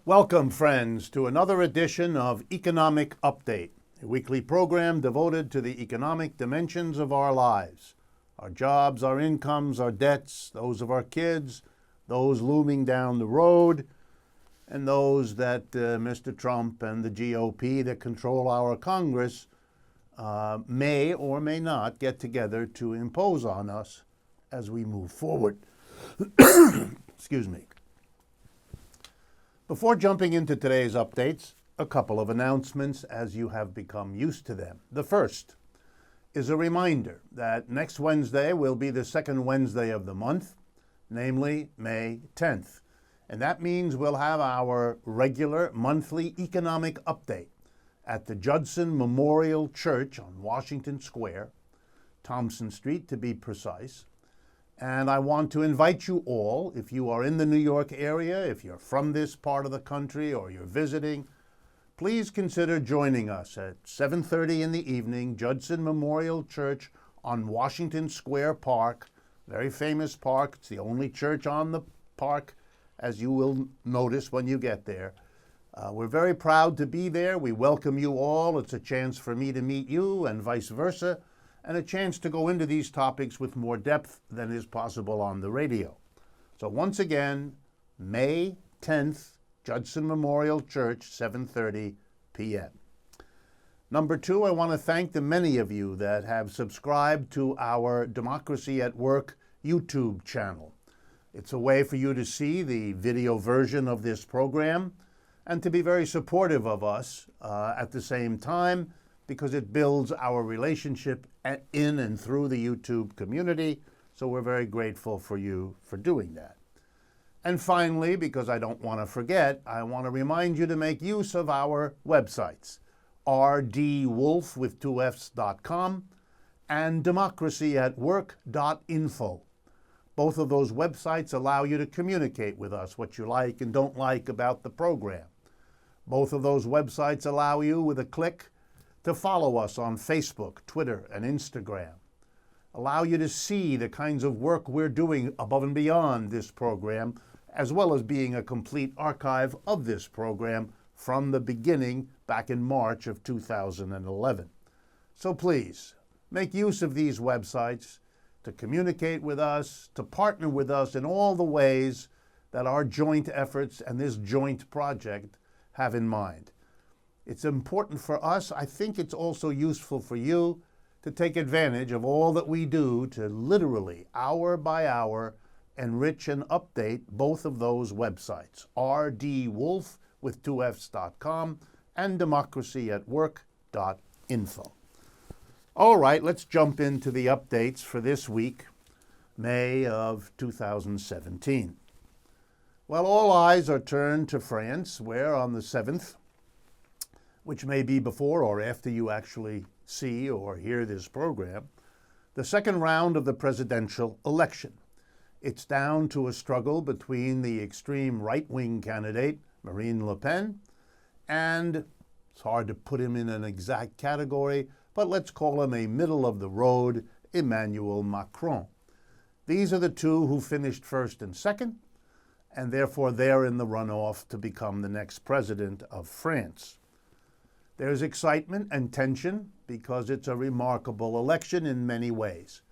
Welcome, friends, to another edition of Economic Update, a weekly program devoted to the economic dimensions of our lives, our jobs, our incomes, our debts, those of our kids, those looming down the road, and those that Mr. Trump and the GOP that control our Congress may or may not get together to impose on us as we move forward. Excuse me. Before jumping into today's updates, a couple of announcements as you have become used to them. The first is a reminder that next Wednesday will be the second Wednesday of the month, namely May 10th. And that means we'll have our regular monthly economic update at the Judson Memorial Church on Washington Square, Thompson Street to be precise. And I want to invite you all, if you are in the New York area, if you're from this part of the country or you're visiting, please consider joining us at 7:30 in the evening, Judson Memorial Church on Washington Square Park, very famous park. It's the only church on the park, as you will notice when you get there. We're very proud to be there. We welcome you all. It's a chance for me to meet you and vice versa, and a chance to go into these topics with more depth than is possible on the radio. So once again, May 10th, Judson Memorial Church, 7:30 p.m. Number two, I want to thank the many of you that have subscribed to our Democracy at Work YouTube channel. It's a way for you to see the video version of this program and to be very supportive of us at the same time, because it builds our relationship in and through the YouTube community. So we're very grateful for you for doing that. And finally, because I don't want to forget, I want to remind you to make use of our websites, rdwolff with 2fs.com and democracyatwork.info. Both of those websites allow you to communicate with us what you like and don't like about the program. Both of those websites allow you, with a click, to follow us on Facebook, Twitter, and Instagram. Allow you to see the kinds of work we're doing above and beyond this program, as well as being a complete archive of this program from the beginning back in March of 2011. So please, make use of these websites to communicate with us, to partner with us in all the ways that our joint efforts and this joint project have in mind. It's important for us. I think it's also useful for you to take advantage of all that we do to literally, hour by hour, enrich and update both of those websites, rdwolff with 2fs.com and democracyatwork.info. All right, let's jump into the updates for this week, May of 2017. Well, all eyes are turned to France, where on the 7th, which may be before or after you actually see or hear this program, the second round of the presidential election. It's down to a struggle between the extreme right-wing candidate, Marine Le Pen, and it's hard to put him in an exact category, but let's call him a middle-of-the-road Emmanuel Macron. These are the two who finished first and second, and therefore they're in the runoff to become the next president of France. There's excitement and tension because it's a remarkable election in many ways.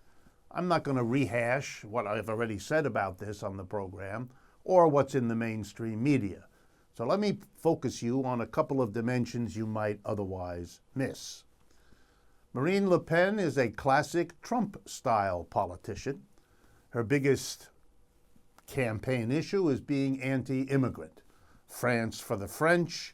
I'm not going to rehash what I've already said about this on the program or what's in the mainstream media. So let me focus you on a couple of dimensions you might otherwise miss. Marine Le Pen is a classic Trump-style politician. Her biggest campaign issue is being anti-immigrant. France for the French,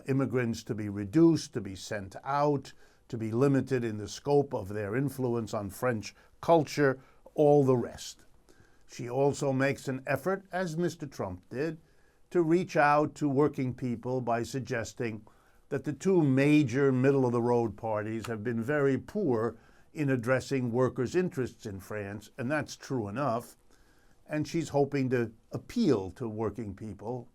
immigrants to be reduced, to be sent out, to be limited in the scope of their influence on French culture, all the rest. She also makes an effort, as Mr. Trump did, to reach out to working people by suggesting that the two major middle-of-the-road parties have been very poor in addressing workers' interests in France, and that's true enough. And she's hoping to appeal to working people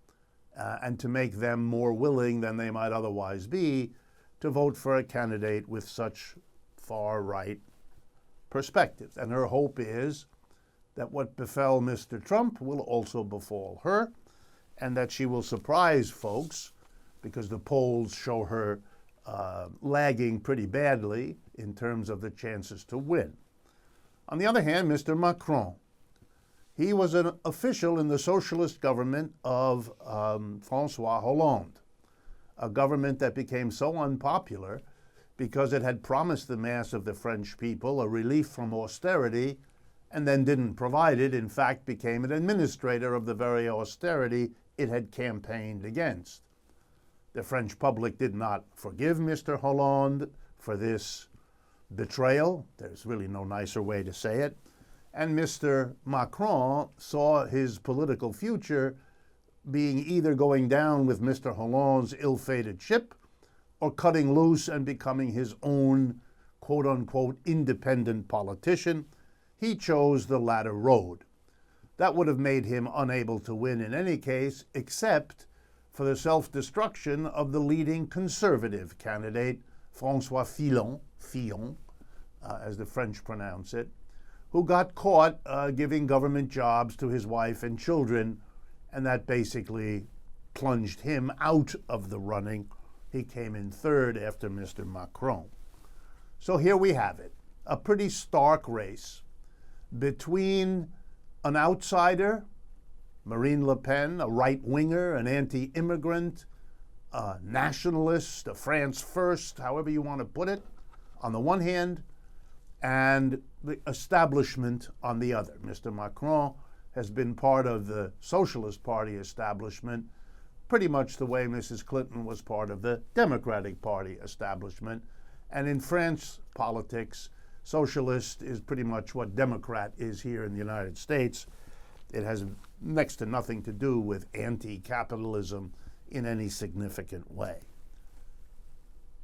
and to make them more willing than they might otherwise be to vote for a candidate with such far-right perspectives. And her hope is that what befell Mr. Trump will also befall her, and that she will surprise folks because the polls show her lagging pretty badly in terms of the chances to win. On the other hand, Mr. Macron, he was an official in the socialist government of François Hollande, a government that became so unpopular because it had promised the mass of the French people a relief from austerity and then didn't provide it, in fact became an administrator of the very austerity it had campaigned against. The French public did not forgive Mr. Hollande for this betrayal. There's really no nicer way to say it. And Mr. Macron saw his political future being either going down with Mr. Hollande's ill-fated ship or cutting loose and becoming his own quote-unquote independent politician. He chose the latter road. That would have made him unable to win in any case, except for the self-destruction of the leading conservative candidate, François Fillon, as the French pronounce it, who got caught giving government jobs to his wife and children, and that basically plunged him out of the running. He came in third after Mr. Macron. So here we have it, a pretty stark race between an outsider, Marine Le Pen, a right-winger, an anti-immigrant, a nationalist, a France first, however you want to put it, on the one hand, and the establishment on the other. Mr. Macron has been part of the Socialist Party establishment pretty much the way Mrs. Clinton was part of the Democratic Party establishment. And in French politics, socialist is pretty much what Democrat is here in the United States. It has next to nothing to do with anti-capitalism in any significant way.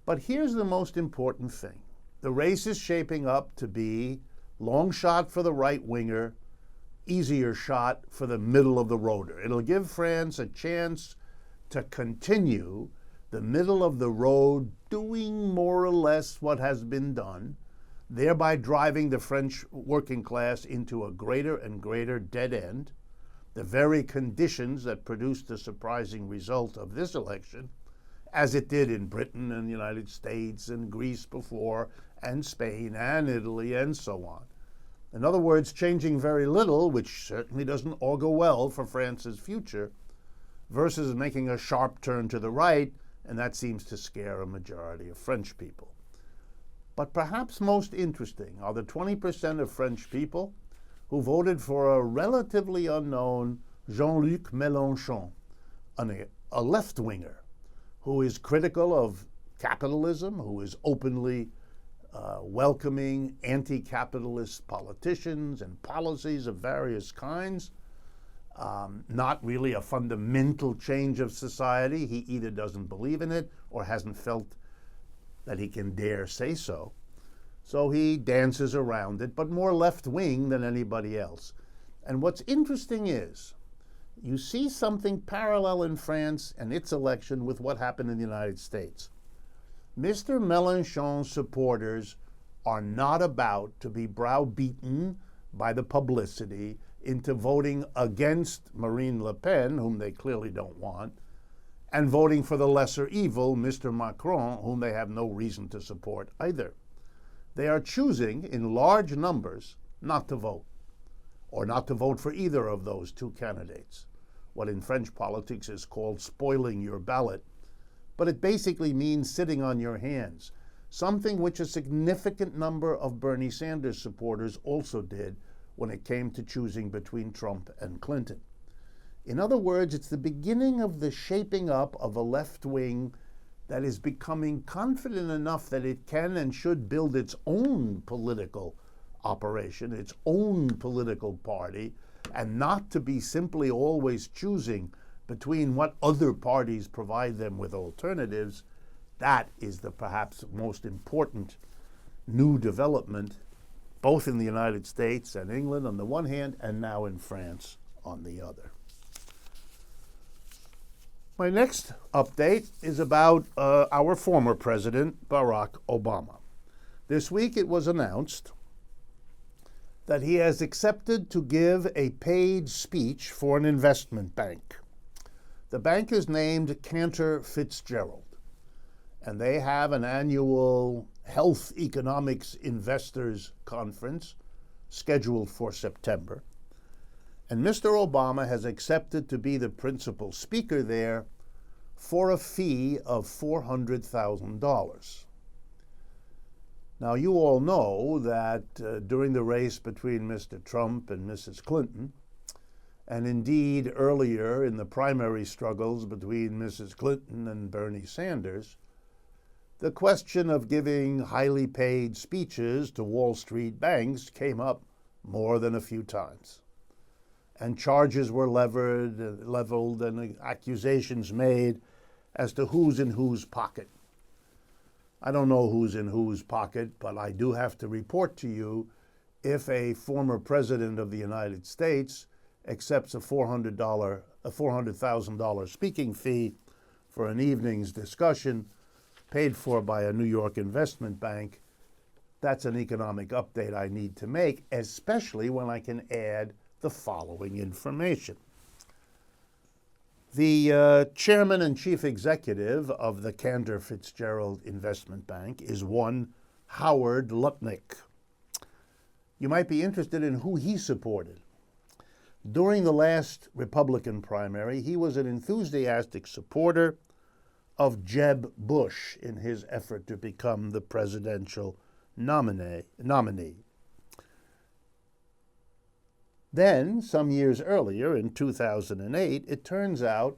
But here's the most important thing. The race is shaping up to be long shot for the right-winger, easier shot for the middle of the roader. It'll give France a chance to continue the middle of the road doing more or less what has been done, thereby driving the French working class into a greater and greater dead end, the very conditions that produced the surprising result of this election, as it did in Britain and the United States and Greece before, and Spain and Italy and so on. In other words, changing very little, which certainly doesn't augur well for France's future, versus making a sharp turn to the right, and that seems to scare a majority of French people. But perhaps most interesting are the 20% of French people who voted for a relatively unknown Jean-Luc Mélenchon, a left-winger who is critical of capitalism, who is openly welcoming anti-capitalist politicians and policies of various kinds. Not really a fundamental change of society. He either doesn't believe in it or hasn't felt that he can dare say so. So he dances around it, but more left-wing than anybody else. And what's interesting is, you see something parallel in France and its election with what happened in the United States. Mr. Mélenchon's supporters are not about to be browbeaten by the publicity into voting against Marine Le Pen, whom they clearly don't want, and voting for the lesser evil, Mr. Macron, whom they have no reason to support either. They are choosing, in large numbers, not to vote, or not to vote for either of those two candidates, what in French politics is called spoiling your ballot. But it basically means sitting on your hands, something which a significant number of Bernie Sanders supporters also did when it came to choosing between Trump and Clinton. In other words, it's the beginning of the shaping up of a left wing that is becoming confident enough that it can and should build its own political operation, its own political party, and not to be simply always choosing between what other parties provide them with alternatives. That is the perhaps most important new development, both in the United States and England on the one hand, and now in France on the other. My next update is about our former president, Barack Obama. This week it was announced that he has accepted to give a paid speech for an investment bank. The bank is named Cantor Fitzgerald, and they have an annual Health Economics Investors Conference scheduled for September. And Mr. Obama has accepted to be the principal speaker there for a fee of $400,000. Now, you all know that during the race between Mr. Trump and Mrs. Clinton, and indeed earlier in the primary struggles between Mrs. Clinton and Bernie Sanders, the question of giving highly paid speeches to Wall Street banks came up more than a few times. And charges were leveled and accusations made as to who's in whose pocket. I don't know who's in whose pocket, but I do have to report to you if a former president of the United States accepts a $400,000 speaking fee for an evening's discussion paid for by a New York investment bank. That's an economic update I need to make, especially when I can add the following information. The chairman and chief executive of the Cantor Fitzgerald Investment Bank is one Howard Lutnick. You might be interested in who he supported. During the last Republican primary, he was an enthusiastic supporter of Jeb Bush in his effort to become the presidential nominee. Then, some years earlier, in 2008, it turns out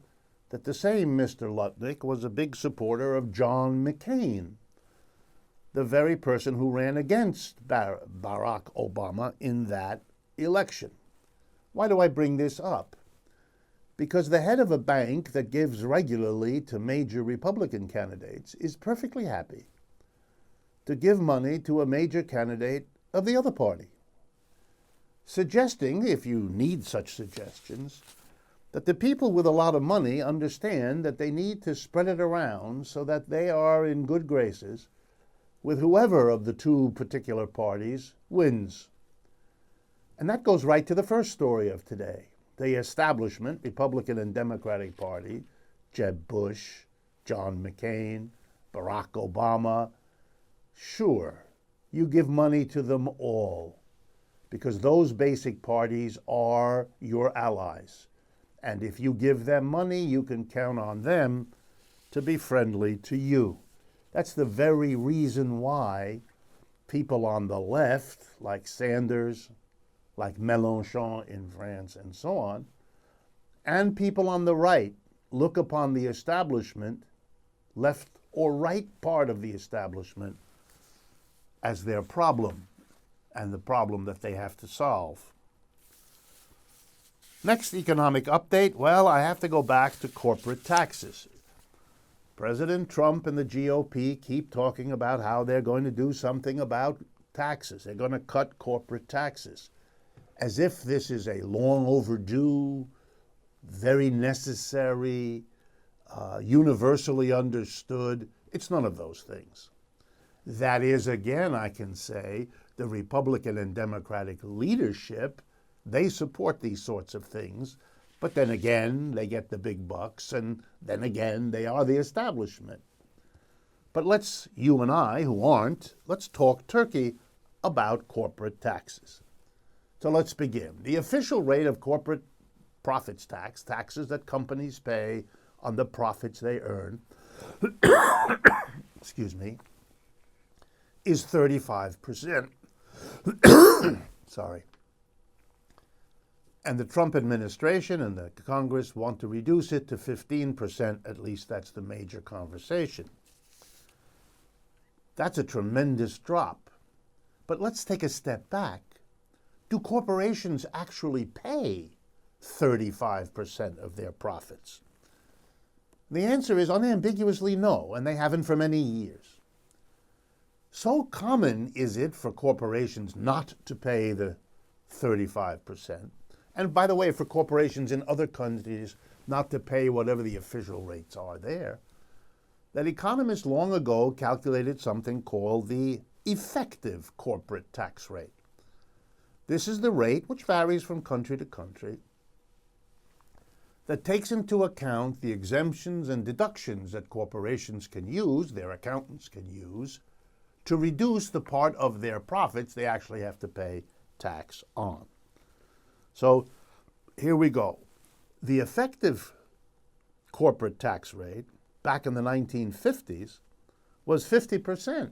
that the same Mr. Lutnick was a big supporter of John McCain, the very person who ran against Barack Obama in that election. Why do I bring this up? Because the head of a bank that gives regularly to major Republican candidates is perfectly happy to give money to a major candidate of the other party, suggesting, if you need such suggestions, that the people with a lot of money understand that they need to spread it around so that they are in good graces with whoever of the two particular parties wins. And that goes right to the first story of today. The establishment, Republican and Democratic Party, Jeb Bush, John McCain, Barack Obama, sure, you give money to them all because those basic parties are your allies. And if you give them money, you can count on them to be friendly to you. That's the very reason why people on the left, like Sanders, like Mélenchon in France, and so on, and people on the right look upon the establishment, left or right part of the establishment, as their problem and the problem that they have to solve. Next economic update, well, I have to go back to corporate taxes. President Trump and the GOP keep talking about how they're going to do something about taxes. They're going to cut corporate taxes, as if this is a long overdue, very necessary, universally understood. It's none of those things. That is, again, I can say, the Republican and Democratic leadership, they support these sorts of things, but then again, they get the big bucks, and then again, they are the establishment. But let's, you and I, who aren't, let's talk turkey about corporate taxes. So let's begin. The official rate of corporate profits tax, taxes that companies pay on the profits they earn, excuse me, is 35%. Sorry. And the Trump administration and the Congress want to reduce it to 15%, at least that's the major conversation. That's a tremendous drop. But let's take a step back. Do corporations actually pay 35% of their profits? The answer is unambiguously no, and they haven't for many years. So common is it for corporations not to pay the 35%, and by the way, for corporations in other countries not to pay whatever the official rates are there, that economists long ago calculated something called the effective corporate tax rate. This is the rate, which varies from country to country, that takes into account the exemptions and deductions that corporations can use, their accountants can use, to reduce the part of their profits they actually have to pay tax on. So here we go. The effective corporate tax rate back in the 1950s was 50%.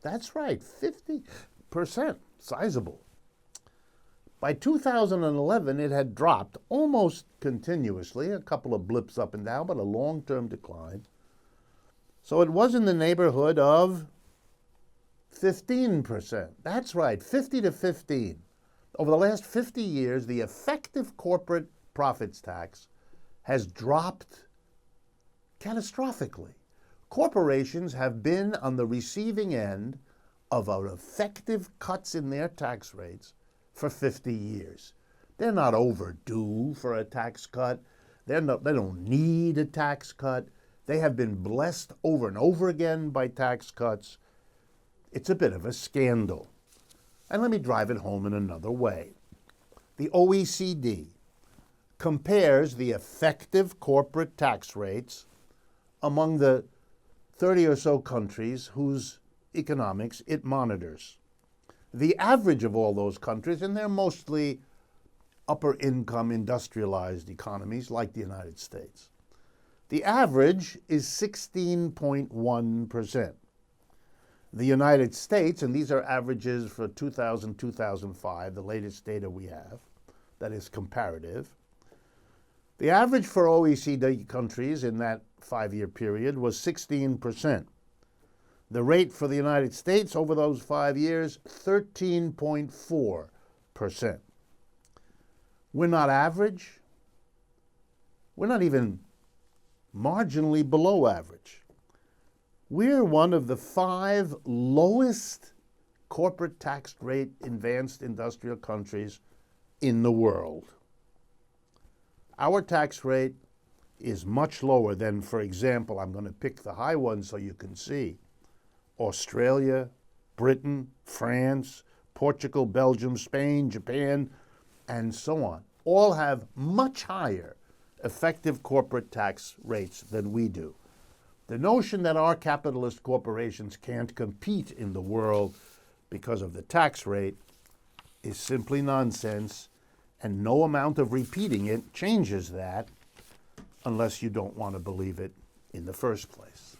That's right, 50%, sizable. By 2011, it had dropped almost continuously, a couple of blips up and down, but a long-term decline. So it was in the neighborhood of 15%. That's right, 50 to 15. Over the last 50 years, the effective corporate profits tax has dropped catastrophically. Corporations have been on the receiving end of effective cuts in their tax rates for 50 years. They're not overdue for a tax cut. They don't need a tax cut. They have been blessed over and over again by tax cuts. It's a bit of a scandal. And let me drive it home in another way. The OECD compares the effective corporate tax rates among the 30 or so countries whose economics it monitors. The average of all those countries, and they're mostly upper-income industrialized economies like the United States, the average is 16.1%. The United States, and these are averages for 2000, 2005, the latest data we have, that is comparative. The average for OECD countries in that 5-year period was 16%. The rate for the United States over those 5 years, 13.4%. We're not average. We're not even marginally below average. We're one of the 5 lowest corporate tax rate advanced industrial countries in the world. Our tax rate is much lower than, for example, I'm going to pick the high ones so you can see, Australia, Britain, France, Portugal, Belgium, Spain, Japan, and so on. All have much higher effective corporate tax rates than we do. The notion that our capitalist corporations can't compete in the world because of the tax rate is simply nonsense, and no amount of repeating it changes that unless you don't want to believe it in the first place.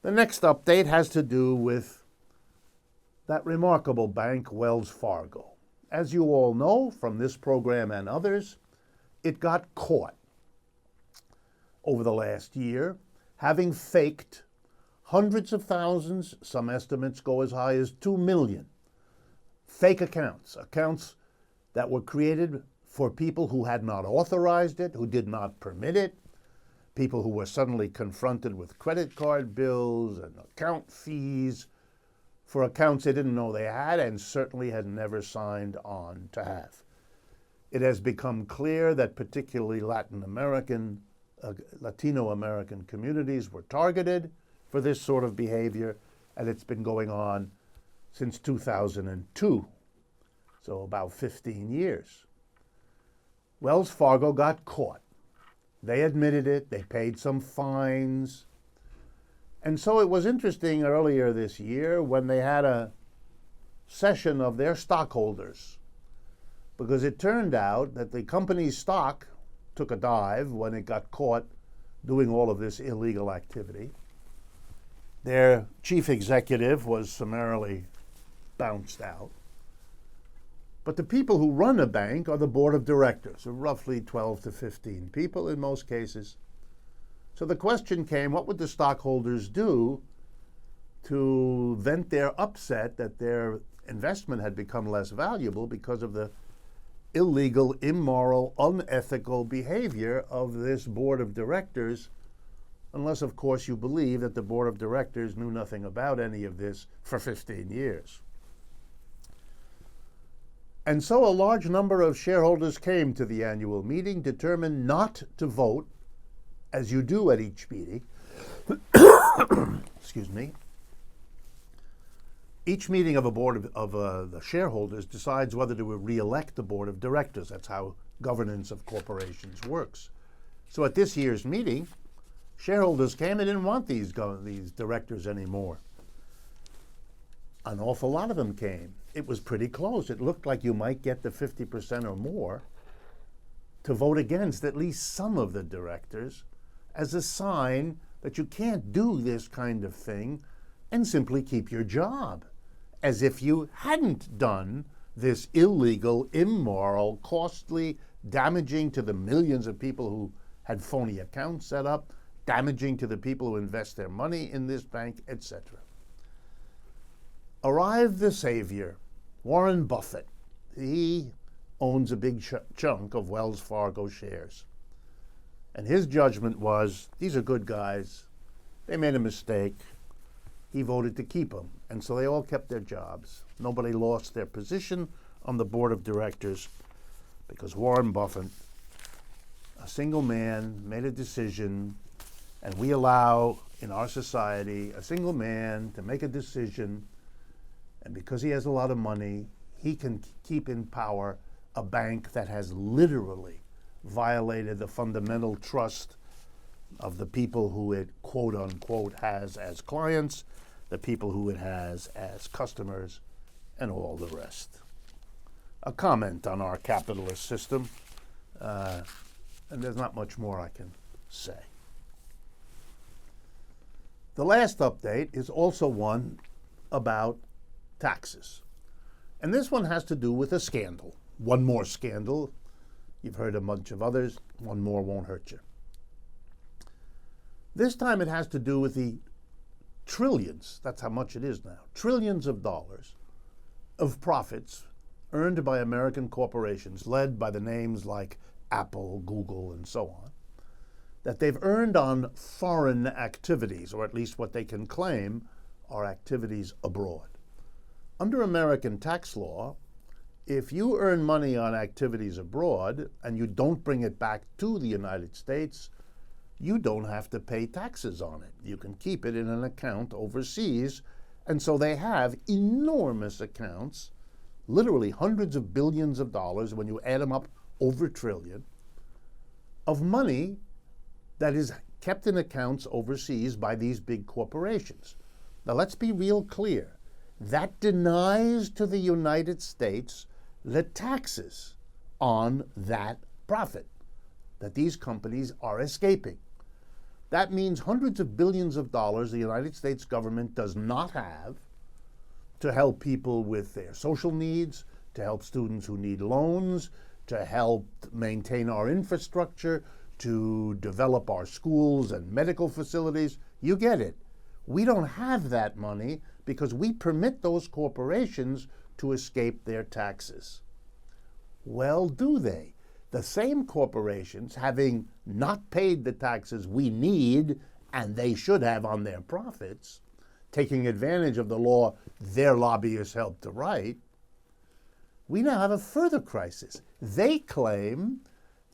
The next update has to do with that remarkable bank, Wells Fargo. As you all know from this program and others, it got caught over the last year, having faked hundreds of thousands, some estimates go as high as 2 million, fake accounts that were created for people who had not authorized it, who did not permit it, people who were suddenly confronted with credit card bills and account fees for accounts they didn't know they had and certainly had never signed on to have. It has become clear that particularly Latino American communities were targeted for this sort of behavior, and it's been going on since 2002, so about 15 years. Wells Fargo got caught. They admitted it, they paid some fines. And so it was interesting earlier this year when they had a session of their stockholders, because it turned out that the company's stock took a dive when it got caught doing all of this illegal activity. Their chief executive was summarily bounced out. But the people who run a bank are the board of directors, roughly 12 to 15 people in most cases. So the question came, what would the stockholders do to vent their upset that their investment had become less valuable because of the illegal, immoral, unethical behavior of this board of directors, unless, of course, you believe that the board of directors knew nothing about any of this for 15 years. And so a large number of shareholders came to the annual meeting, determined not to vote, as you do at each meeting, excuse me, Each meeting of a board of the shareholders decides whether to re-elect the board of directors. That's how governance of corporations works. So at this year's meeting, shareholders came and didn't want these directors anymore. An awful lot of them came. It was pretty close. It looked like you might get the 50% or more to vote against at least some of the directors as a sign that you can't do this kind of thing and simply keep your job, as if you hadn't done this illegal, immoral, costly, damaging to the millions of people who had phony accounts set up, damaging to the people who invest their money in this bank, etc. Arrived the savior, Warren Buffett. He owns a big chunk of Wells Fargo shares. And his judgment was, these are good guys. They made a mistake. He voted to keep them. And so they all kept their jobs. Nobody lost their position on the board of directors because Warren Buffett, a single man, made a decision. And we allow in our society a single man to make a decision. And because he has a lot of money, he can keep in power a bank that has literally violated the fundamental trust of the people who it, quote unquote, has as clients, the people who it has as customers, and all the rest. A comment on our capitalist system, and there's not much more I can say. The last update is also one about taxes. And this one has to do with a scandal. One more scandal. You've heard a bunch of others. One more won't hurt you. This time it has to do with the trillions, that's how much it is now, trillions of dollars of profits earned by American corporations, led by the names like Apple, Google, and so on, that they've earned on foreign activities, or at least what they can claim are activities abroad. Under American tax law, if you earn money on activities abroad and you don't bring it back to the United States, you don't have to pay taxes on it. You can keep it in an account overseas. And so they have enormous accounts, literally hundreds of billions of dollars, when you add them up over a trillion, of money that is kept in accounts overseas by these big corporations. Now let's be real clear. That denies to the United States the taxes on that profit that these companies are escaping. That means hundreds of billions of dollars the United States government does not have to help people with their social needs, to help students who need loans, to help maintain our infrastructure, to develop our schools and medical facilities. You get it. We don't have that money because we permit those corporations to escape their taxes. Well, do they? The same corporations, having not paid the taxes we need and they should have on their profits, taking advantage of the law their lobbyists helped to write, we now have a further crisis. They claim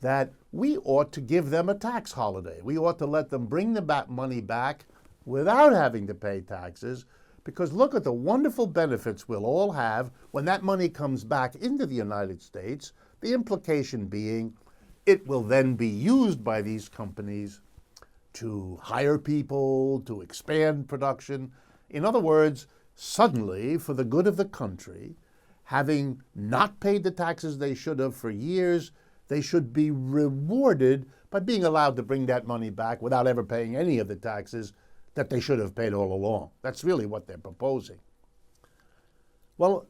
that we ought to give them a tax holiday. We ought to let them bring the money back without having to pay taxes, because look at the wonderful benefits we'll all have when that money comes back into the United States, the implication being it will then be used by these companies to hire people, to expand production. In other words, suddenly, for the good of the country, having not paid the taxes they should have for years, they should be rewarded by being allowed to bring that money back without ever paying any of the taxes that they should have paid all along. That's really what they're proposing. Well,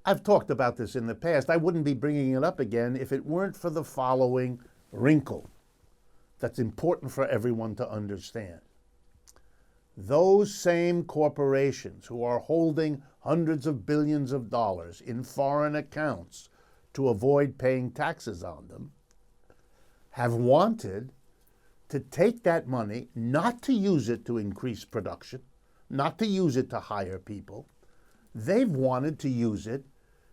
I've talked about this in the past. I wouldn't be bringing it up again if it weren't for the following wrinkle that's important for everyone to understand. Those same corporations who are holding hundreds of billions of dollars in foreign accounts to avoid paying taxes on them have wanted to take that money, not to use it to increase production, not to use it to hire people. They've wanted to use it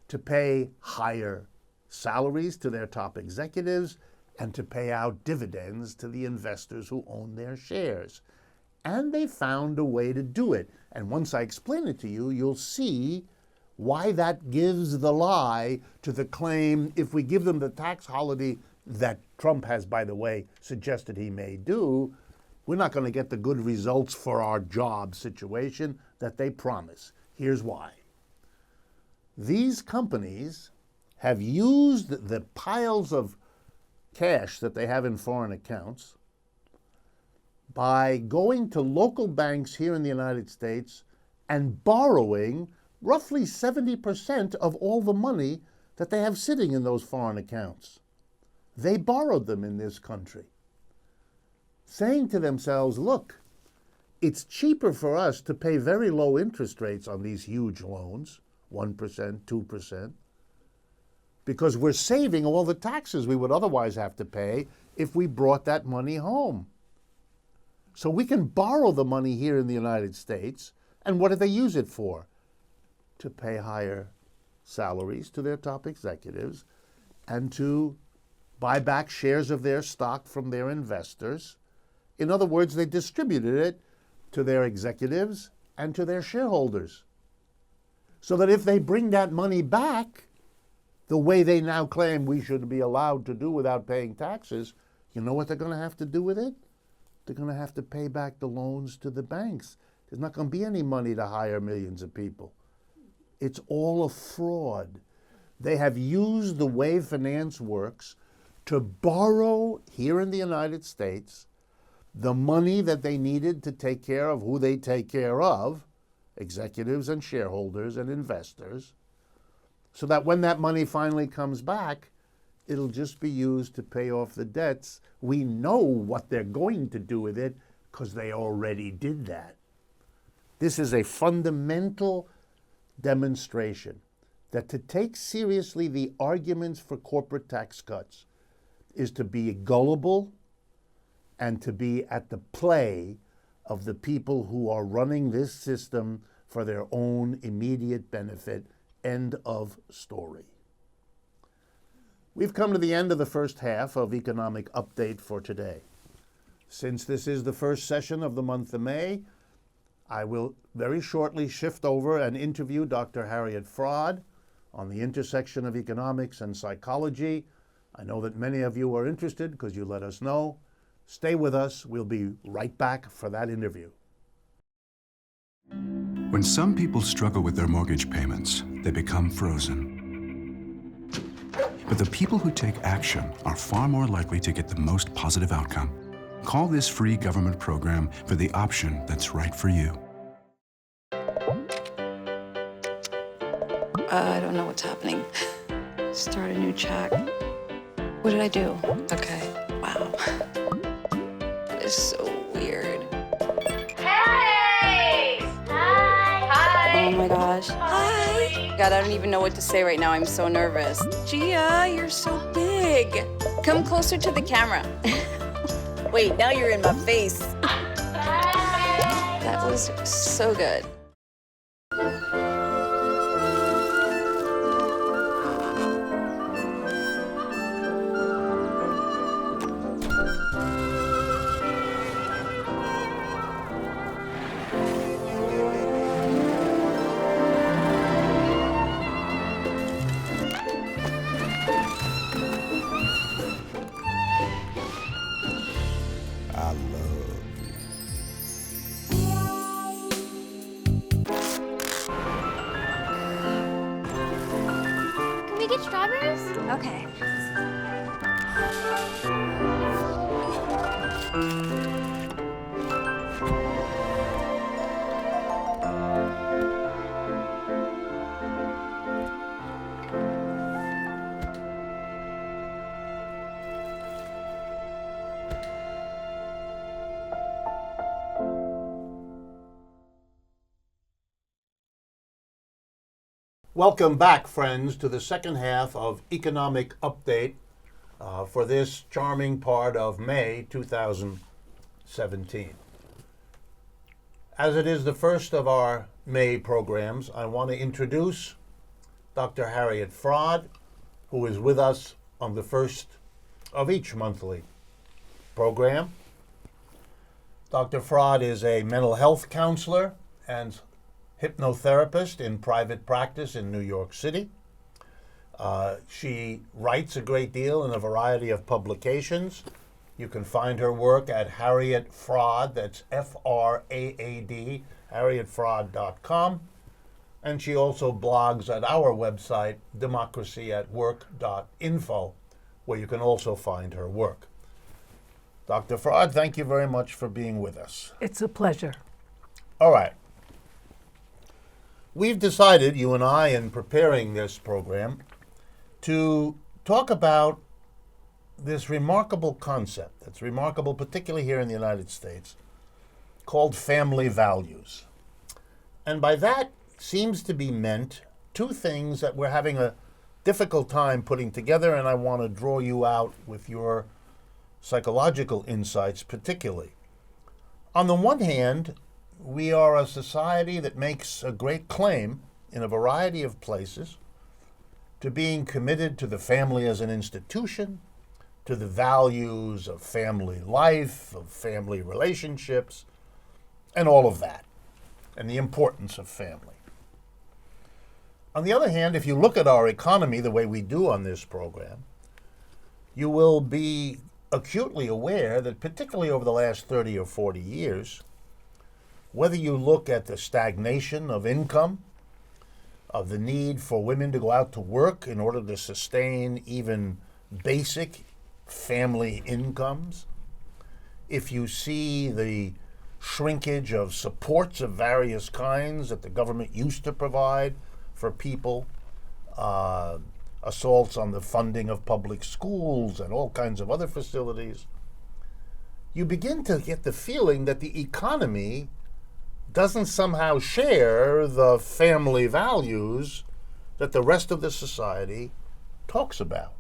to pay higher salaries to their top executives and to pay out dividends to the investors who own their shares. and they found a way to do it. And once I explain it to you, you'll see why that gives the lie to the claim, if we give them the tax holiday that Trump has, by the way, suggested he may do, we're not going to get the good results for our job situation that they promise. Here's why. These companies have used the piles of cash that they have in foreign accounts by going to local banks here in the United States and borrowing roughly 70% of all the money that they have sitting in those foreign accounts. They borrowed them in this country, saying to themselves, look, it's cheaper for us to pay very low interest rates on these huge loans, 1%, 2%, because we're saving all the taxes we would otherwise have to pay if we brought that money home. So we can borrow the money here in the United States, and what do they use it for? To pay higher salaries to their top executives and to buy back shares of their stock from their investors. In other words, they distributed it to their executives and to their shareholders, so that if they bring that money back the way they now claim we should be allowed to do without paying taxes, you know what they're going to have to do with it? They're going to have to pay back the loans to the banks. There's not going to be any money to hire millions of people. It's all a fraud. They have used the way finance works to borrow here in the United States the money that they needed to take care of who they take care of, executives and shareholders and investors, so that when that money finally comes back, it'll just be used to pay off the debts. We know what they're going to do with it because they already did that. This is a fundamental demonstration that to take seriously the arguments for corporate tax cuts is to be gullible and to be at the play of the people who are running this system for their own immediate benefit. End of story. We've come to the end of the first half of Economic Update for today. Since this is the first session of the month of May, I will very shortly shift over and interview Dr. Harriet Fraad on the intersection of economics and psychology. I know that many of you are interested because you let us know. Stay with us. We'll be right back for that interview. When some people struggle with their mortgage payments, they become frozen. But the people who take action are far more likely to get the most positive outcome. Call this free government program for the option that's right for you. I don't know what's happening. Start a new chat. What did I do? Okay. Wow. That is so weird. Hey! Hi! Oh my gosh. Hi! God, I don't even know what to say right now. I'm so nervous. Gia, you're so big. Come closer to the camera. Wait, now you're in my face. That was so good. Can we get strawberries? Okay. Welcome back, friends, to the second half of Economic Update for this charming part of May 2017. As it is the first of our May programs, I want to introduce Dr. Harriet Fraad, who is with us on the first of each monthly program. Dr. Fraad is a mental health counselor and hypnotherapist in private practice in New York City. She writes a great deal in a variety of publications. You can find her work at Harriet Fraad, that's F-R-A-A-D, harrietfraad.com. And she also blogs at our website, democracyatwork.info, where you can also find her work. Dr. Fraad, thank you very much for being with us. It's a pleasure. All right. We've decided, you and I, in preparing this program, to talk about this remarkable concept that's remarkable, particularly here in the United States, called family values. And by that seems to be meant two things that we're having a difficult time putting together, and I want to draw you out with your psychological insights particularly. On the one hand, we are a society that makes a great claim in a variety of places to being committed to the family as an institution, to the values of family life, of family relationships, and all of that, and the importance of family. On the other hand, if you look at our economy the way we do on this program, you will be acutely aware that particularly over the last 30 or 40 years, whether you look at the stagnation of income, of the need for women to go out to work in order to sustain even basic family incomes, if you see the shrinkage of supports of various kinds that the government used to provide for people, assaults on the funding of public schools and all kinds of other facilities, you begin to get the feeling that the economy doesn't somehow share the family values that the rest of the society talks about.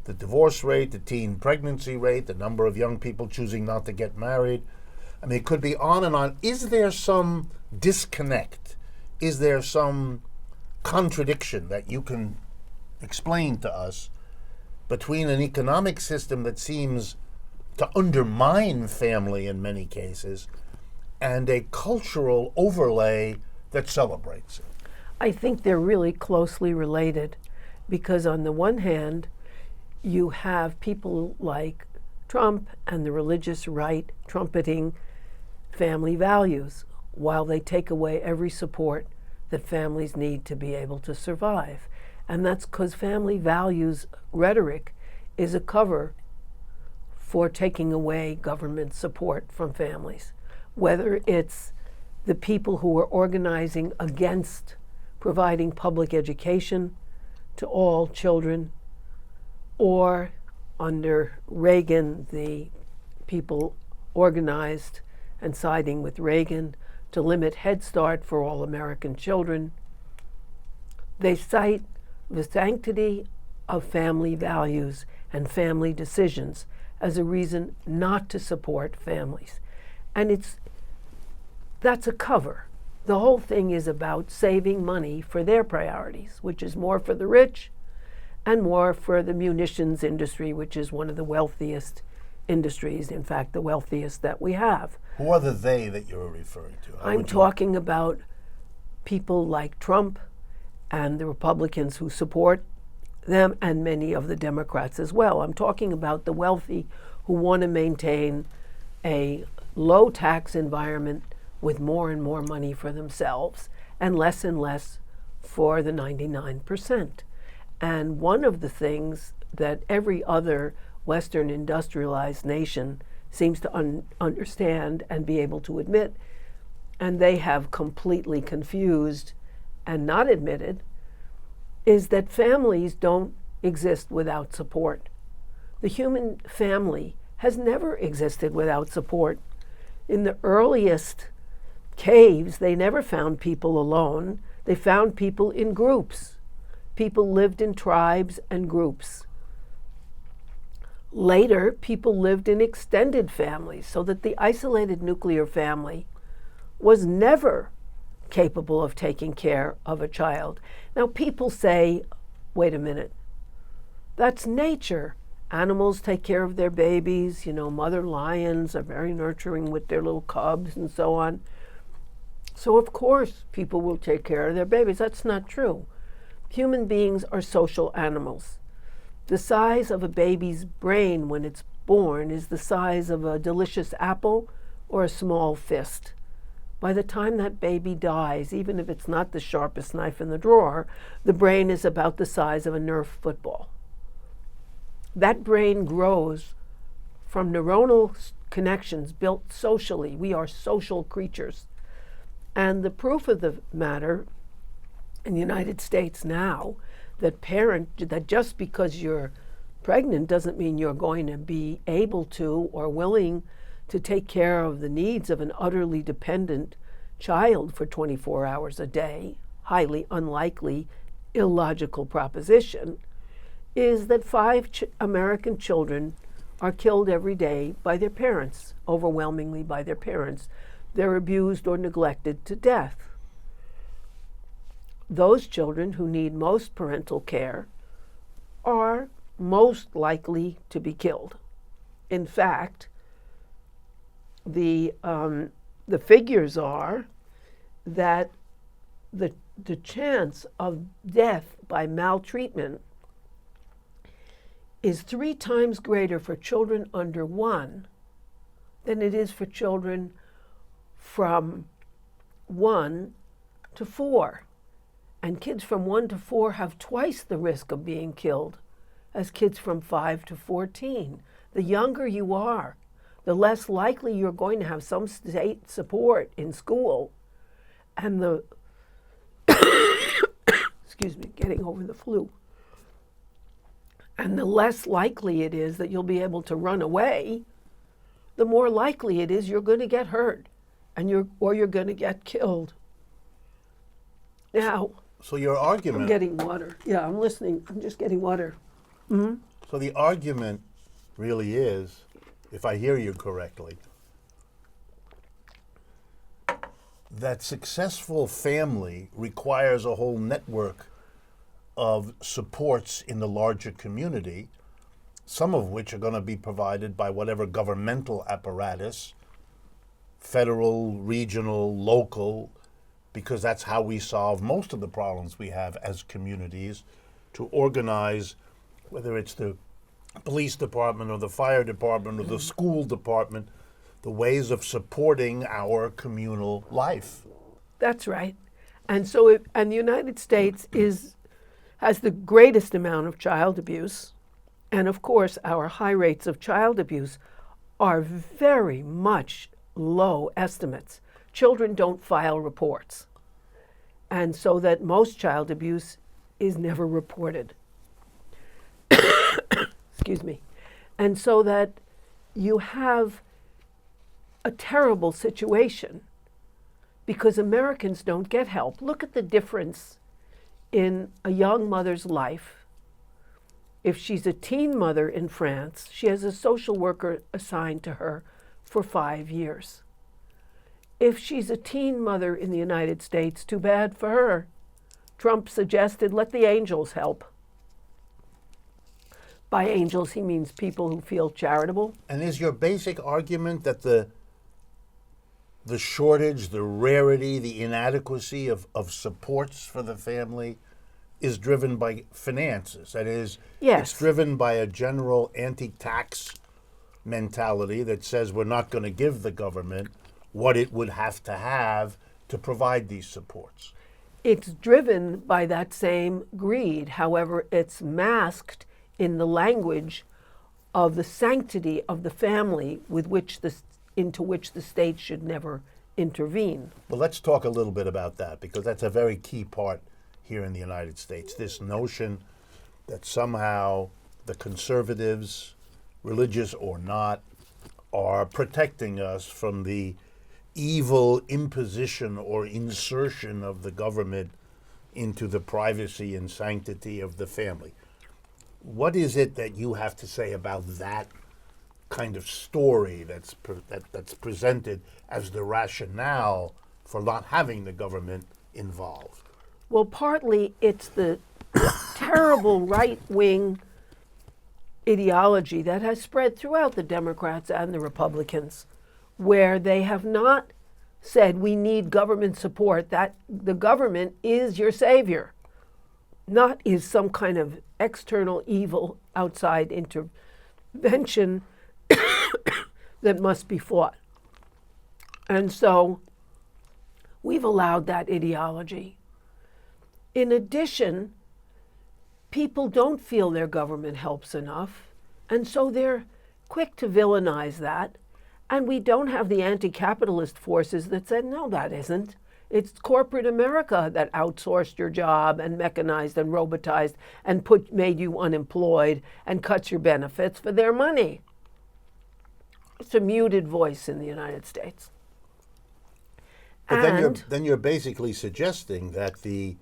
The divorce rate, the teen pregnancy rate, the number of young people choosing not to get married. I mean, it could be on and on. Is there some disconnect? Is there some contradiction that you can explain to us between an economic system that seems to undermine family in many cases and a cultural overlay that celebrates it? I think they're really closely related because on the one hand, you have people like Trump and the religious right trumpeting family values while they take away every support that families need to be able to survive. And that's because family values rhetoric is a cover for taking away government support from families. Whether it's the people who are organizing against providing public education to all children, or under Reagan, the people organized and siding with Reagan to limit Head Start for all American children. They cite the sanctity of family values and family decisions as a reason not to support families. And that's a cover. The whole thing is about saving money for their priorities, which is more for the rich and more for the munitions industry, which is one of the wealthiest industries, in fact, the wealthiest that we have. Who are the they that you're referring to? I'm talking about people like Trump and the Republicans who support them and many of the Democrats as well. I'm talking about the wealthy who want to maintain a low tax environment with more and more money for themselves and less for the 99%. And one of the things that every other Western industrialized nation seems to understand and be able to admit, and they have completely confused and not admitted, is that families don't exist without support. The human family has never existed without support. In the earliest caves, they never found people alone. They found people in groups. People lived in tribes and groups. Later, people lived in extended families, so that the isolated nuclear family was never capable of taking care of a child. Now, people say, wait a minute, that's nature. Animals take care of their babies. You know, mother lions are very nurturing with their little cubs and so on. So of course people will take care of their babies. That's not true. Human beings are social animals. The size of a baby's brain when it's born is the size of a delicious apple or a small fist. By the time that baby dies, even if it's not the sharpest knife in the drawer, the brain is about the size of a Nerf football. That brain grows from neuronal connections built socially. We are social creatures. And the proof of the matter in the United States now, that just because you're pregnant doesn't mean you're going to be able to or willing to take care of the needs of an utterly dependent child for 24 hours a day, highly unlikely, illogical proposition, is that 5 American children are killed every day by their parents, overwhelmingly by their parents. They're abused or neglected to death. Those children who need most parental care are most likely to be killed. In fact, the figures are that the chance of death by maltreatment is 3 times greater for children under 1 than it is for children from 1 to 4. And kids from 1 to 4 have twice the risk of being killed as kids from 5 to 14. The younger you are, the less likely you're going to have some state support in school, and the excuse me, getting over the flu. And the less likely it is that you'll be able to run away, the more likely it is you're going to get hurt and you're going to get killed. Now, So your argument... I'm getting water. Yeah, I'm listening. I'm just getting water. Mm-hmm. So the argument really is, if I hear you correctly, that successful family requires a whole network of supports in the larger community, some of which are going to be provided by whatever governmental apparatus, federal, regional, local, because that's how we solve most of the problems we have as communities, to organize, whether it's the police department or the fire department or the school department, the ways of supporting our communal life. That's right. And so, and the United States has the greatest amount of child abuse. And of course, our high rates of child abuse are very much low estimates. Children don't file reports. And so that most child abuse is never reported. Excuse me. And so that you have a terrible situation because Americans don't get help. Look at the difference in a young mother's life. If she's a teen mother in France, she has a social worker assigned to her for 5 years. If she's a teen mother in the United States, too bad for her. Trump suggested let the angels help. By angels, he means people who feel charitable. And is your basic argument that the shortage, the rarity, the inadequacy of supports for the family is driven by finances? That is, Yes. It's driven by a general anti-tax mentality that says we're not going to give the government what it would have to provide these supports. It's driven by that same greed. However, it's masked in the language of the sanctity of the family into which the state should never intervene. Well, let's talk a little bit about that, because that's a very key part here in the United States. This notion that somehow the conservatives, religious or not, are protecting us from the evil imposition or insertion of the government into the privacy and sanctity of the family. What is it that you have to say about that kind of story that's presented as the rationale for not having the government involved? Well, partly it's the terrible right-wing ideology that has spread throughout the Democrats and the Republicans, where they have not said we need government support, that the government is your savior, not is some kind of external evil outside intervention that must be fought. And so we've allowed that ideology. In addition, people don't feel their government helps enough, and so they're quick to villainize that. And we don't have the anti-capitalist forces that said, no, that isn't. It's corporate America that outsourced your job and mechanized and robotized and made you unemployed and cuts your benefits for their money. It's a muted voice in the United States. But then you're basically suggesting that the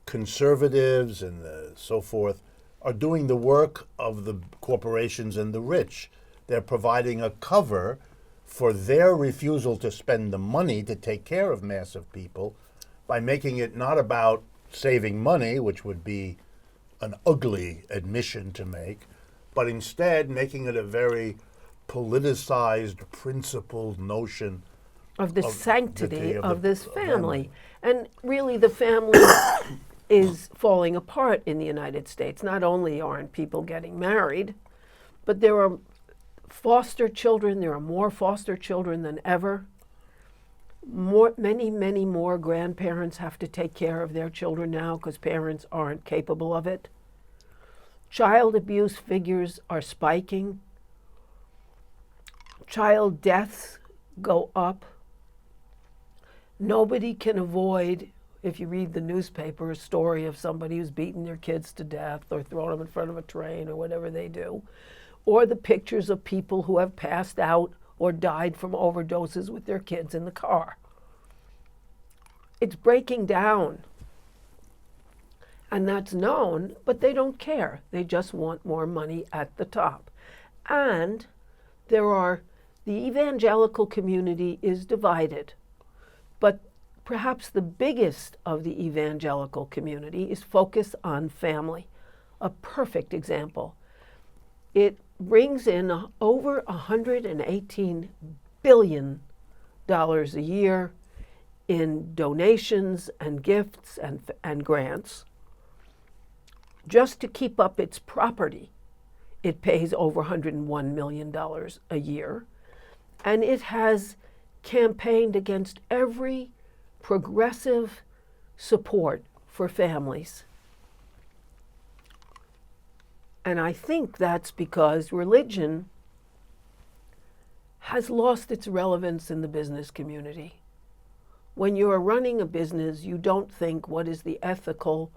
conservatives and so forth are doing the work of the corporations and the rich. They're providing a cover for their refusal to spend the money to take care of massive people by making it not about saving money, which would be an ugly admission to make, but instead making it a very politicized, principled notion of the sanctity of this family. family. And really, the family is falling apart in the United States. Not only aren't people getting married, but there are foster children. There are more foster children than ever. Many more grandparents have to take care of their children now because parents aren't capable of it. Child abuse figures are spiking. Child deaths go up. Nobody can avoid, if you read the newspaper, a story of somebody who's beaten their kids to death or thrown them in front of a train or whatever they do, or the pictures of people who have passed out or died from overdoses with their kids in the car. It's breaking down. And that's known, but they don't care. They just want more money at the top. And the evangelical community is divided. But perhaps the biggest of the evangelical community is focused on family. A perfect example. It brings in over $118 billion a year in donations and gifts and grants. Just to keep up its property, it pays over $101 million a year. And it has campaigned against every progressive support for families. And I think that's because religion has lost its relevance in the business community. When you are running a business, you don't think, what is the ethical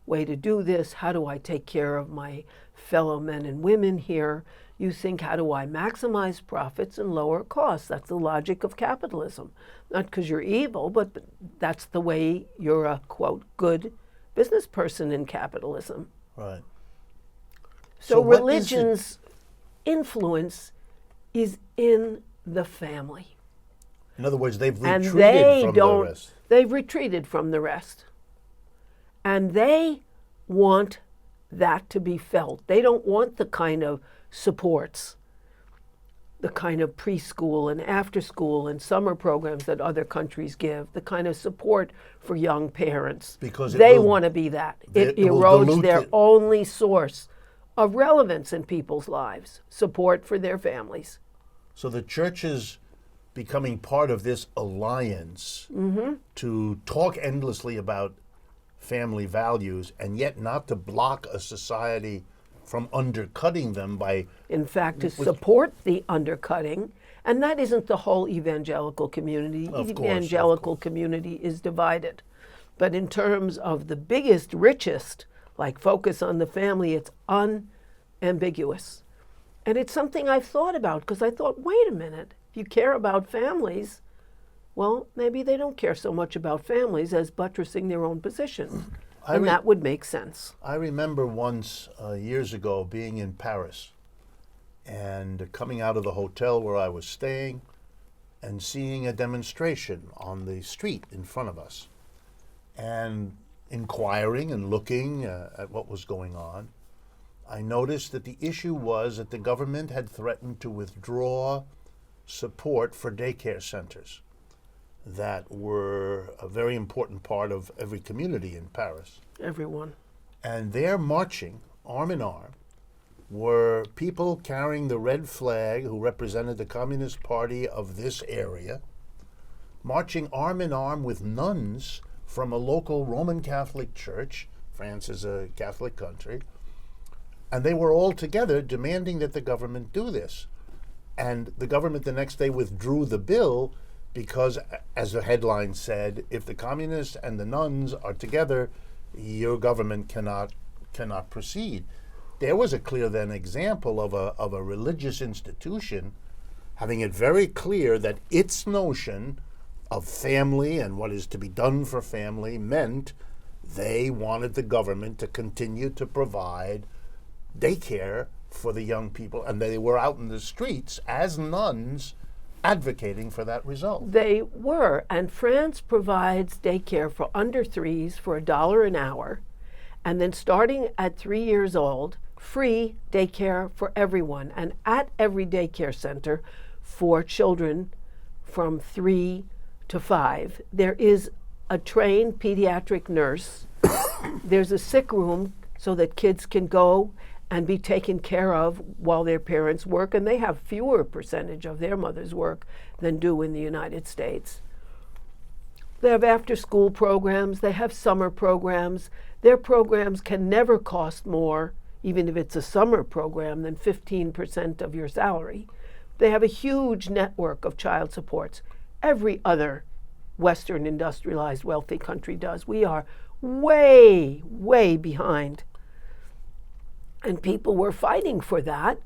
way to do this? How do I take care of my fellow men and women here? You think, how do I maximize profits and lower costs? That's the logic of capitalism. Not because you're evil, but that's the way you're a, quote, good business person in capitalism. Right. So religion's influence is in the family. In other words, they've And retreated from the rest. they've retreated from the rest. And they want that to be felt. They don't want the kind of supports, the kind of preschool and after school and summer programs that other countries give, the kind of support for young parents. Because they want to be that. It will erodes dilute their it. only source of relevance in people's lives, support for their families. So the church is becoming part of this alliance to talk endlessly about family values and yet not to block a society from undercutting them by... In fact, to support the undercutting. And that isn't the whole evangelical community. The evangelical community is divided. But in terms of the biggest, richest, like focus on the family, it's unambiguous. And it's something I've thought about because I thought, wait a minute, if you care about families, well, maybe they don't care so much about families as buttressing their own position. And that would make sense. I remember once, years ago, being in Paris and coming out of the hotel where I was staying and seeing a demonstration on the street in front of us and inquiring and looking at what was going on. I noticed that the issue was that the government had threatened to withdraw support for daycare centers that were a very important part of every community in Paris. Everyone. And there marching, arm in arm, were people carrying the red flag who represented the Communist Party of this area, marching arm in arm with nuns from a local Roman Catholic church. France is a Catholic country. And they were all together demanding that the government do this. And the government the next day withdrew the bill because, as the headline said, if the communists and the nuns are together, your government cannot proceed. There was a clear then example of a religious institution having it very clear that its notion of family and what is to be done for family meant they wanted the government to continue to provide daycare for the young people, and they were out in the streets as nuns advocating for that result. They were, and France provides daycare for under threes for $1 an hour, and then starting at 3 years old, free daycare for everyone, and at every daycare center for children from 3 to 5, there is a trained pediatric nurse. There's a sick room so that kids can go and be taken care of while their parents work, and they have fewer percentage of their mother's work than do in the United States. They have after-school programs, they have summer programs. Their programs can never cost more, even if it's a summer program, than 15% of your salary. They have a huge network of child supports. Every other Western industrialized wealthy country does. We are way, way behind. And people were fighting for that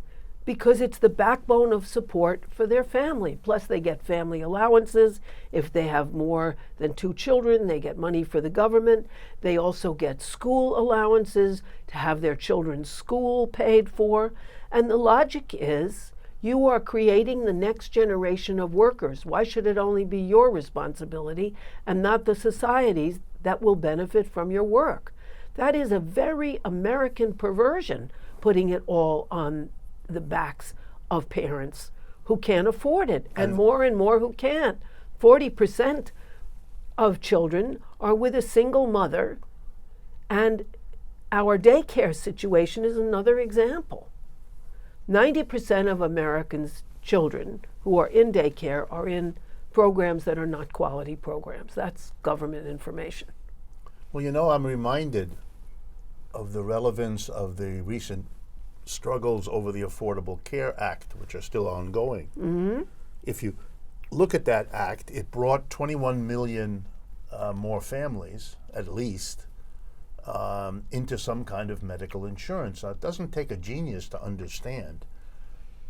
because it's the backbone of support for their family. Plus, they get family allowances. If they have more than 2 children, they get money for the government. They also get school allowances to have their children's school paid for. And the logic is, you are creating the next generation of workers. Why should it only be your responsibility and not the society's that will benefit from your work? That is a very American perversion, putting it all on the backs of parents who can't afford it, and more who can't. 40% of children are with a single mother, and our daycare situation is another example. 90% of Americans' children who are in daycare are in programs that are not quality programs. That's government information. Well, you know, I'm reminded of the relevance of the recent struggles over the Affordable Care Act, which are still ongoing. Mm-hmm. If you look at that act, it brought 21 million more families, at least, into some kind of medical insurance. Now, it doesn't take a genius to understand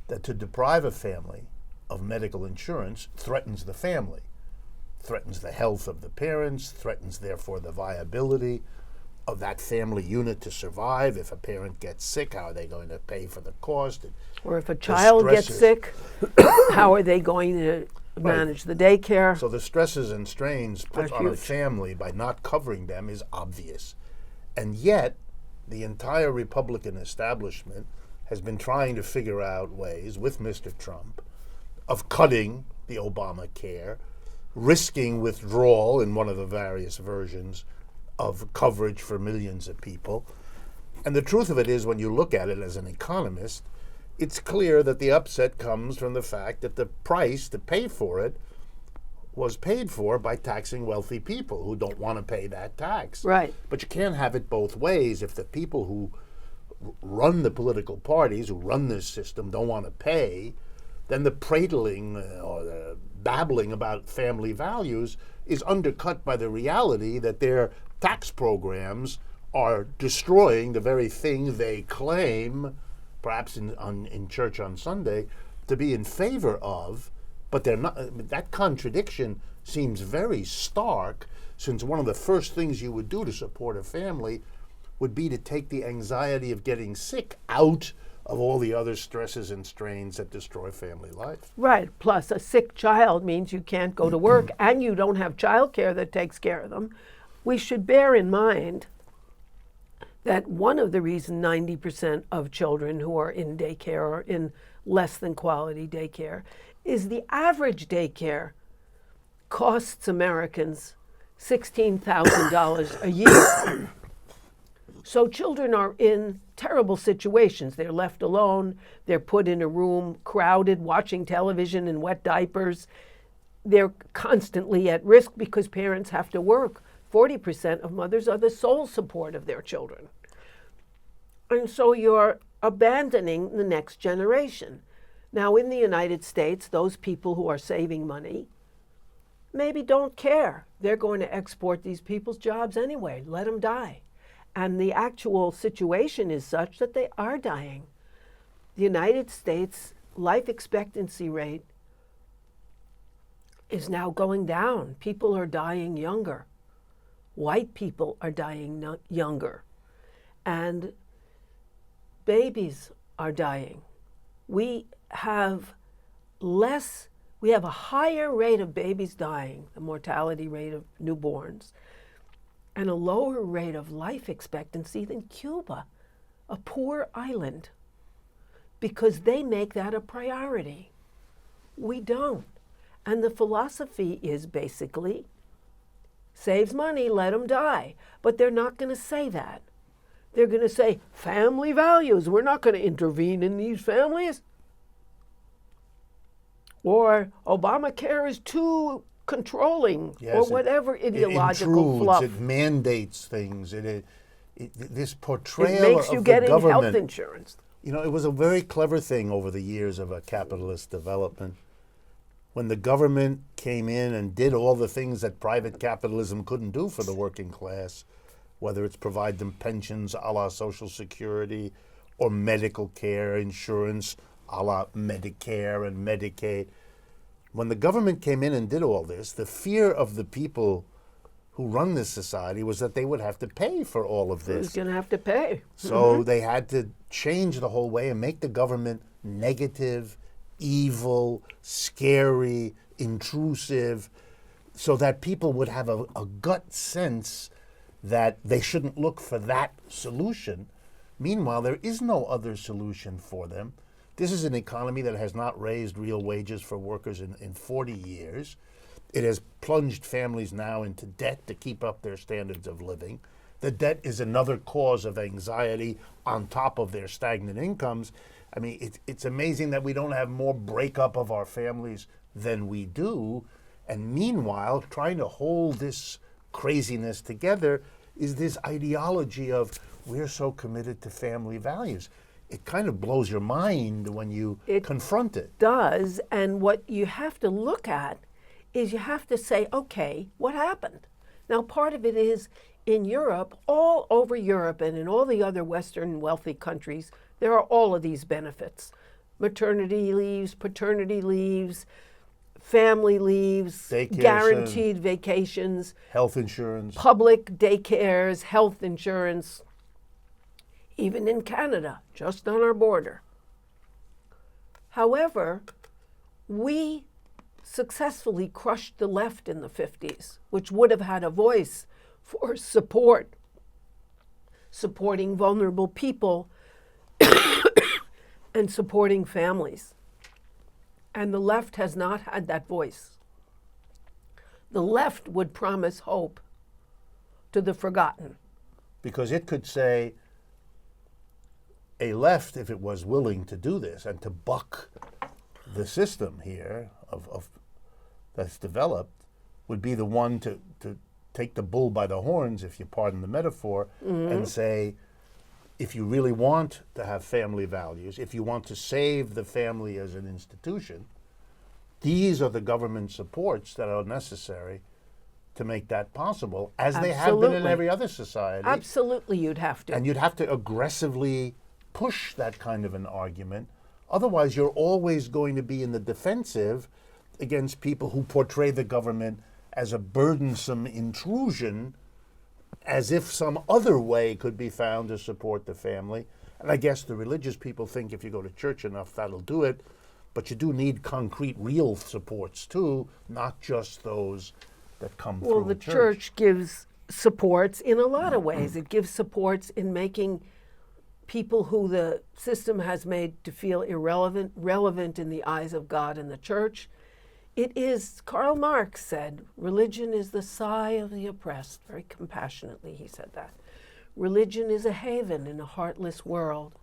that to deprive a family of medical insurance threatens the family, threatens the health of the parents, threatens, therefore, the viability of that family unit to survive. If a parent gets sick, how are they going to pay for the cost? Or if a child gets sick, how are they going to manage the daycare? So the stresses and strains put on a family by not covering them is obvious. And yet, the entire Republican establishment has been trying to figure out ways, with Mr. Trump, of cutting the Obamacare, risking withdrawal in one of the various versions of coverage for millions of people. And the truth of it is, when you look at it as an economist, it's clear that the upset comes from the fact that the price to pay for it was paid for by taxing wealthy people who don't want to pay that tax. Right. But you can't have it both ways. If the people who run the political parties, who run this system, don't want to pay, then the prattling or the babbling about family values is undercut by the reality that their tax programs are destroying the very thing they claim, perhaps in church on Sunday, to be in favor of, but they're not. That contradiction seems very stark, since one of the first things you would do to support a family would be to take the anxiety of getting sick out of all the other stresses and strains that destroy family life. Right. Plus, a sick child means you can't go to work and you don't have child care that takes care of them. We should bear in mind that one of the reasons 90% of children who are in daycare are in less than quality daycare is the average daycare costs Americans $16,000 a year. So children are in terrible situations. They're left alone. They're put in a room, crowded, watching television in wet diapers. They're constantly at risk because parents have to work. 40% of mothers are the sole support of their children. And so you're abandoning the next generation. Now, in the United States, those people who are saving money maybe don't care. They're going to export these people's jobs anyway. Let them die. And the actual situation is such that they are dying. The United States life expectancy rate is now going down. People are dying younger. White people are dying younger. And babies are dying. We have a higher rate of babies dying, the mortality rate of newborns, and a lower rate of life expectancy than Cuba, a poor island, because they make that a priority. We don't. And the philosophy is basically, saves money, let them die. But they're not going to say that. They're going to say, family values, we're not going to intervene in these families. Or Obamacare is too controlling, Yes, or whatever ideological intrudes, fluff. It mandates things. This portrayal It makes you of get the in government. health insurance. You know, it was a very clever thing over the years of a capitalist development. When the government came in and did all the things that private capitalism couldn't do for the working class, whether it's provide them pensions a la Social Security or medical care insurance a la Medicare and Medicaid. When the government came in and did all this, the fear of the people who run this society was that they would have to pay for all of Who's this. going to have to pay? So they had to change the whole way and make the government negative, evil, scary, intrusive, so that people would have a gut sense that they shouldn't look for that solution. Meanwhile, there is no other solution for them. This is an economy that has not raised real wages for workers in 40 years. It has plunged families now into debt to keep up their standards of living. The debt is another cause of anxiety on top of their stagnant incomes. I mean, it's amazing that we don't have more breakup of our families than we do. And meanwhile, trying to hold this craziness together is this ideology of we're so committed to family values. It kind of blows your mind when you confront it. Does, and what you have to look at is you have to say, okay, what happened? Now, part of it is in Europe, all over Europe and in all the other Western wealthy countries, there are all of these benefits. Maternity leaves, paternity leaves, family leaves, Daycares, guaranteed vacations, health insurance. public daycares, health insurance, even in Canada, just on our border. However, we successfully crushed the left in the 50s, which would have had a voice for supporting vulnerable people and supporting families. And the left has not had that voice. The left would promise hope to the forgotten. Because it could say, a left, if it was willing to do this and to buck the system here of that's developed, would be the one to take the bull by the horns, if you pardon the metaphor, and say, if you really want to have family values, if you want to save the family as an institution, these are the government supports that are necessary to make that possible, as they have been in every other society. Absolutely, you'd have to. And you'd have to aggressively push that kind of an argument. Otherwise, you're always going to be in the defensive against people who portray the government as a burdensome intrusion, as if some other way could be found to support the family. And I guess the religious people think if you go to church enough, that'll do it. But you do need concrete, real supports too, not just those that come through Well, the church. church gives supports in a lot of ways. It gives supports in making people who the system has made to feel irrelevant, relevant in the eyes of God and the church. It is, Karl Marx said, religion is the sigh of the oppressed. Very compassionately he said that. Religion is a haven in a heartless world.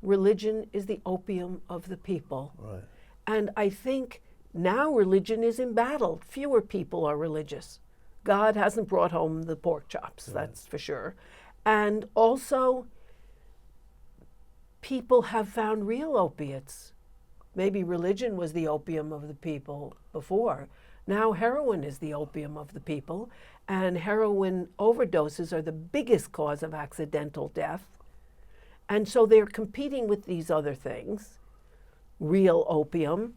Religion is the opium of the people. Right. And I think now religion is embattled. Fewer people are religious. God hasn't brought home the pork chops, that's for sure. And also, people have found real opiates. Maybe religion was the opium of the people before. Now heroin is the opium of the people, and heroin overdoses are the biggest cause of accidental death. And so they're competing with these other things, real opium,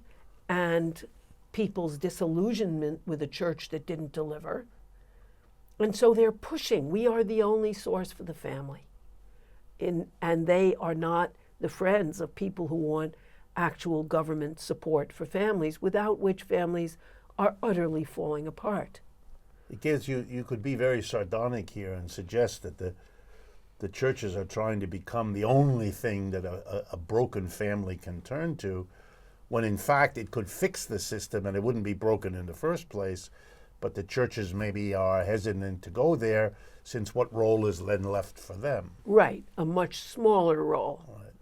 and people's disillusionment with a church that didn't deliver. And so they're pushing, we are the only source for the family. And they are not the friends of people who want actual government support for families, without which families are utterly falling apart. It gives you could be very sardonic here and suggest that the churches are trying to become the only thing that a broken family can turn to, when in fact it could fix the system and it wouldn't be broken in the first place. But the churches maybe are hesitant to go there, since what role is then left for them? Right, a much smaller role, Right.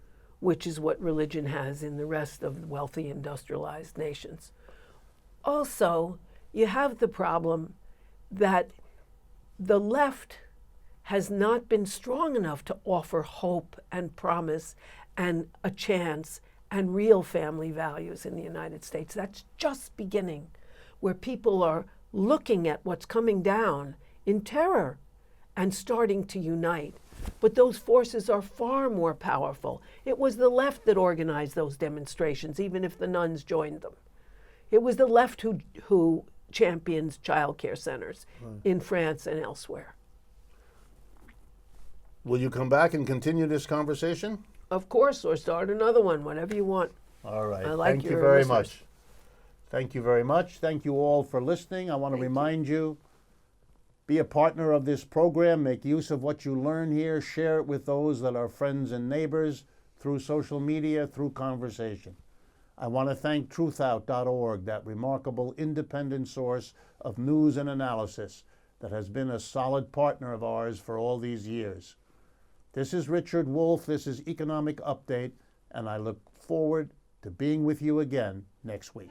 which is what religion has in the rest of wealthy industrialized nations. Also, you have the problem that the left has not been strong enough to offer hope and promise and a chance and real family values in the United States. That's just beginning, where people are looking at what's coming down in terror and starting to unite. But those forces are far more powerful. It was the left that organized those demonstrations, even if the nuns joined them. It was the left who champions child care centers in France and elsewhere. Will you come back and continue this conversation? Of course, or start another one, whatever you want. All right. I like Thank you your very listeners. much. Thank you very much. Thank you all for listening. I want to remind you, be a partner of this program. Make use of what you learn here. Share it with those that are friends and neighbors through social media, through conversation. I want to thank truthout.org, that remarkable independent source of news and analysis that has been a solid partner of ours for all these years. This is Richard Wolff. This is Economic Update, and I look forward to being with you again next week.